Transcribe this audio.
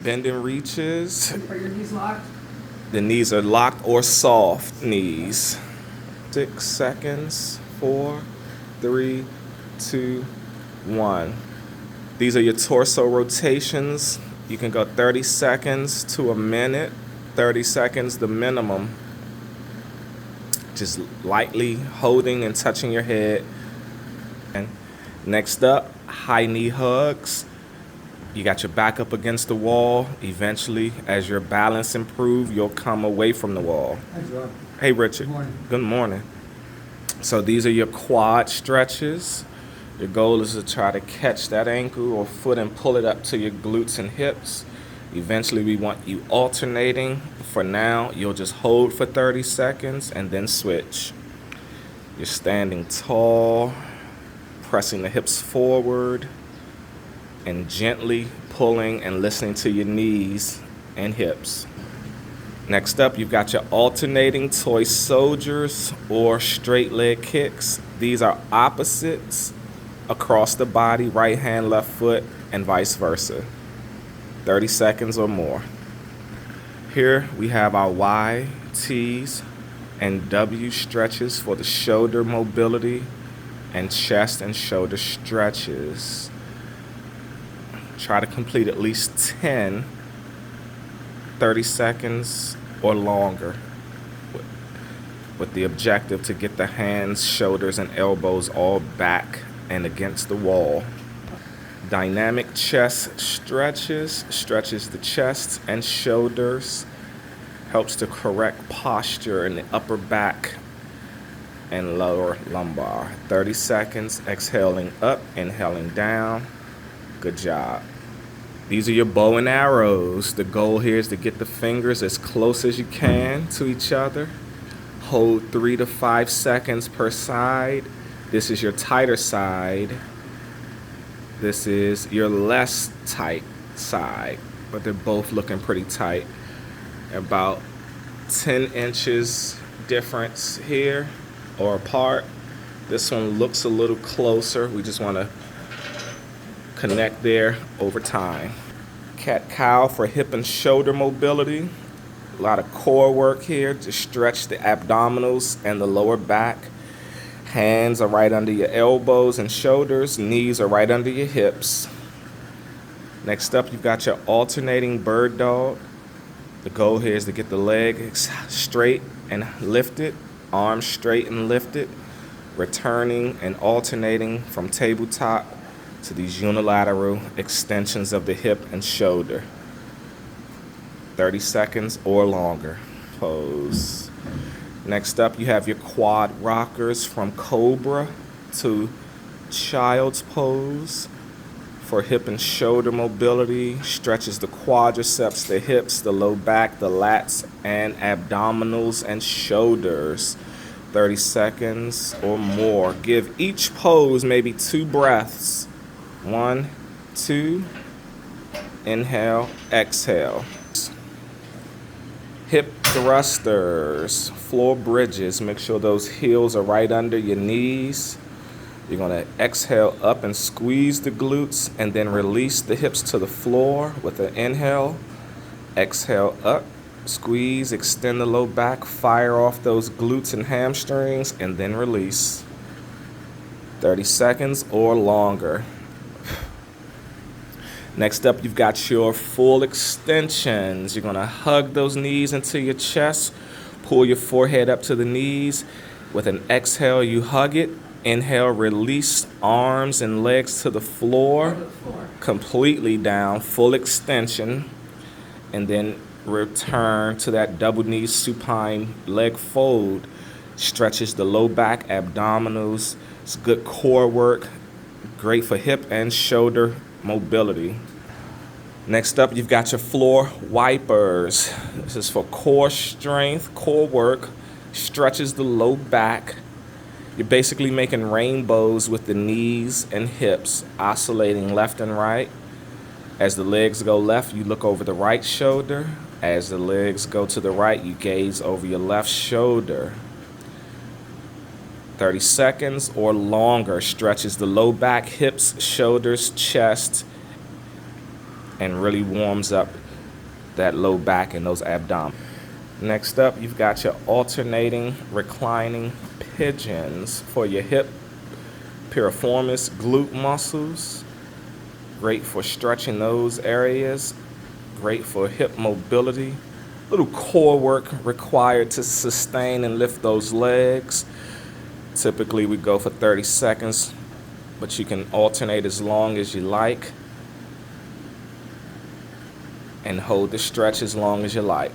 Bending reaches. Are your knees locked? The knees are locked or soft knees. 6 seconds. 4, 3, 2, 1. These are your torso rotations. You can go 30 seconds to a minute. 30 seconds the minimum. Just lightly holding and touching your head. And next up, high knee hugs. You got your back up against the wall. Eventually, as your balance improves, you'll come away from the wall. Hi, Rob. Hey, Richard. Good morning. Good morning. So these are your quad stretches. Your goal is to try to catch that ankle or foot and pull it up to your glutes and hips. Eventually, we want you alternating. For now, you'll just hold for 30 seconds and then switch. You're standing tall, pressing the hips forward, and gently pulling and listening to your knees and hips. Next up, you've got your alternating toy soldiers or straight leg kicks. These are opposites across the body, right hand, left foot, and vice versa. 30 seconds or more. Here we have our Y, T's, and W stretches for the shoulder mobility and chest and shoulder stretches. Try to complete at least 10, 30 seconds or longer with the objective to get the hands, shoulders, and elbows all back and against the wall. Dynamic chest stretches the chest and shoulders, helps to correct posture in the upper back and lower lumbar. 30 seconds, exhaling up, inhaling down. Good job. These are your bow and arrows. The goal here is to get the fingers as close as you can to each other. Hold 3 to 5 seconds per side. This is your tighter side. This is your less tight side, but they're both looking pretty tight. About 10 inches difference here or apart. This one looks a little closer. We just want to connect there over time. Cat-cow for hip and shoulder mobility. A lot of core work here to stretch the abdominals and the lower back. Hands are right under your elbows and shoulders. Knees are right under your hips. Next up, you've got your alternating bird dog. The goal here is to get the legs straight and lifted, arms straight and lifted, returning and alternating from tabletop to these unilateral extensions of the hip and shoulder. 30 seconds or longer. Pose. Next up, you have your quad rockers from Cobra to Child's Pose for hip and shoulder mobility. Stretches the quadriceps, the hips, the low back, the lats, and abdominals and shoulders. 30 seconds or more. Give each pose maybe 2 breaths. 1, 2, inhale, exhale. Hip thrusters, floor bridges. Make sure those heels are right under your knees. You're going to exhale up and squeeze the glutes and then release the hips to the floor with an inhale. Exhale up, squeeze, extend the low back, fire off those glutes and hamstrings, and then release. 30 seconds or longer. Next up, you've got your full extensions. You're going to hug those knees into your chest, pull your forehead up to the knees. With an exhale, you hug it. Inhale, release arms and legs to the floor, completely down, full extension. And then return to that double knee supine leg fold. Stretches the low back, abdominals. It's good core work, great for hip and shoulder mobility. Next up, you've got your floor wipers. This is for core strength, core work, stretches the low back. You're basically making rainbows with the knees and hips, oscillating left and right. As the legs go left, you look over the right shoulder. As the legs go to the right, you gaze over your left shoulder. 30 seconds or longer. Stretches the low back, hips, shoulders, chest, and really warms up that low back and those abdominals. Next up, you've got your alternating reclining pigeons for your hip piriformis glute muscles. Great for stretching those areas. Great for hip mobility. Little core work required to sustain and lift those legs. Typically we go for 30 seconds, but you can alternate as long as you like and hold the stretch as long as you like.